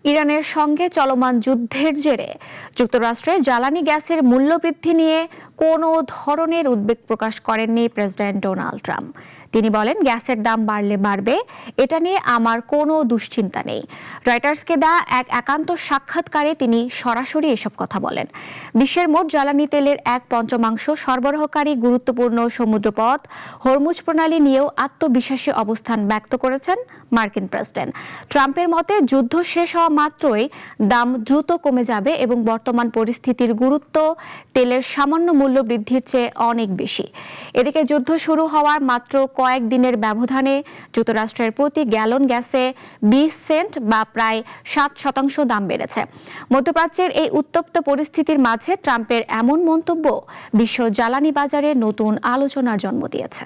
ইরানের সঙ্গে চলমান যুদ্ধের জেরে যুক্তরাষ্ট্রে জ্বালানি গ্যাসের মূল্য বৃদ্ধি নিয়ে কোনো ধরনের উদ্বেগ প্রকাশ করেননি প্রেসিডেন্ট ডোনাল্ড ট্রাম্প। তিনি বলেন, গ্যাসের দাম বাড়লে বাড়বে, এটা নিয়ে আমার কোনো দুশ্চিন্তা নেই। রয়টার্সকে দেয়া এক একান্ত সাক্ষাৎকারে তিনি সরাসরি এসব কথা বলেন। বিশ্বের মোট জ্বালানি তেলের 1/5 সরবরাহকারী গুরুত্বপূর্ণ সমুদ্রপথ হরমুজ প্রণালী নিয়েও আত্মবিশ্বাসী অবস্থান ব্যক্ত করেছেন মার্কিন প্রেসিডেন্ট। ট্রাম্পের মতে, যুদ্ধ শেষ হওয়া মাত্রই দাম দ্রুত কমে যাবে এবং বর্তমান পরিস্থিতির গুরুত্ব তেলের সামান্য মূল্য বৃদ্ধির চেয়ে অনেক বেশি। এদিকে যুদ্ধ শুরু হওয়ার মাত্র কয়েক দিনের ব্যবধানে যুক্তরাষ্ট্রের প্রতি গ্যালন গ্যাসে 20 সেন্ট বা প্রায় 7% দাম বেড়েছে। মধ্যপ্রাচ্যের এই উত্তপ্ত পরিস্থিতির মাঝে ট্রাম্পের এমন মন্তব্য বিশ্ব জ্বালানি বাজারে নতুন আলোচনার জন্ম দিয়েছে।